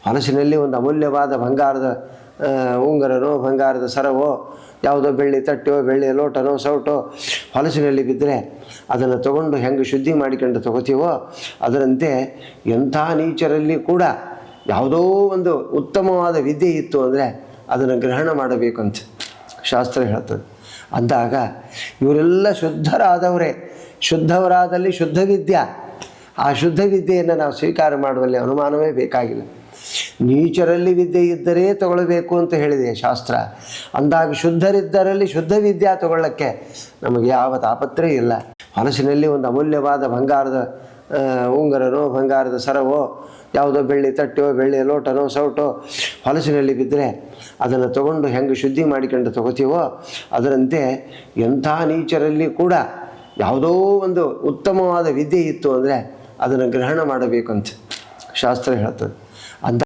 ಹೊಲಸಿನಲ್ಲಿ ಒಂದು ಅಮೂಲ್ಯವಾದ ಬಂಗಾರದ ಉಂಗುರನೋ ಬಂಗಾರದ ಸರವೋ ಯಾವುದೋ ಬೆಳ್ಳಿ ತಟ್ಟೆಯೋ ಬೆಳ್ಳಿಯ ಲೋಟನೋ ಸೌಟೋ ಹೊಲಸಿನಲ್ಲಿ ಬಿದ್ದರೆ ಅದನ್ನು ತಗೊಂಡು ಹೆಂಗೆ ಶುದ್ಧಿ ಮಾಡಿಕೊಂಡು ತಗೋತೀವೋ ಅದರಂತೆ ಎಂಥ ನೀಚರಲ್ಲಿ ಕೂಡ ಯಾವುದೋ ಒಂದು ಉತ್ತಮವಾದ ವಿದ್ಯೆ ಇತ್ತು ಅಂದರೆ ಅದನ್ನು ಗ್ರಹಣ ಮಾಡಬೇಕಂತ ಶಾಸ್ತ್ರ ಹೇಳ್ತದೆ. ಅಂದಾಗ ಇವರೆಲ್ಲ ಶುದ್ಧರಾದವರೇ, ಶುದ್ಧವರಾದಲ್ಲಿ ಶುದ್ಧ ವಿದ್ಯೆ, ಆ ಶುದ್ಧ ವಿದ್ಯೆಯನ್ನು ನಾವು ಸ್ವೀಕಾರ ಮಾಡುವಲ್ಲಿ ಅನುಮಾನವೇ ಬೇಕಾಗಿಲ್ಲ. ನೀಚರಲ್ಲಿ ವಿದ್ಯೆ ಇದ್ದರೆ ತಗೊಳ್ಬೇಕು ಅಂತ ಹೇಳಿದೆ ಶಾಸ್ತ್ರ. ಅಂದಾಗ ಶುದ್ಧರಿದ್ದರಲ್ಲಿ ಶುದ್ಧ ವಿದ್ಯೆ ತಗೊಳ್ಳೋಕ್ಕೆ ನಮಗೆ ಯಾವ ತಾಪತ್ರಯ ಇಲ್ಲ. ಹೊಲಸಿನಲ್ಲಿ ಒಂದು ಅಮೂಲ್ಯವಾದ ಬಂಗಾರದ ಉಂಗುರನೋ ಬಂಗಾರದ ಸರವೋ ಯಾವುದೋ ಬೆಳ್ಳಿ ತಟ್ಟೆಯೋ ಬೆಳ್ಳಿಯ ಲೋಟನೋ ಸೌಟೋ ಹೊಲಸಿನಲ್ಲಿ ಬಿದ್ದರೆ ಅದನ್ನು ತಗೊಂಡು ಹೆಂಗೆ ಶುದ್ಧಿ ಮಾಡಿಕೊಂಡು ತಗೋತೀವೋ ಅದರಂತೆ ಎಂಥ ನೀಚರಲ್ಲಿ ಕೂಡ ಯಾವುದೋ ಒಂದು ಉತ್ತಮವಾದ ವಿದ್ಯೆ ಇತ್ತು ಅಂದರೆ ಅದನ್ನು ಗ್ರಹಣ ಮಾಡಬೇಕಂತ ಶಾಸ್ತ್ರ ಹೇಳ್ತದೆ.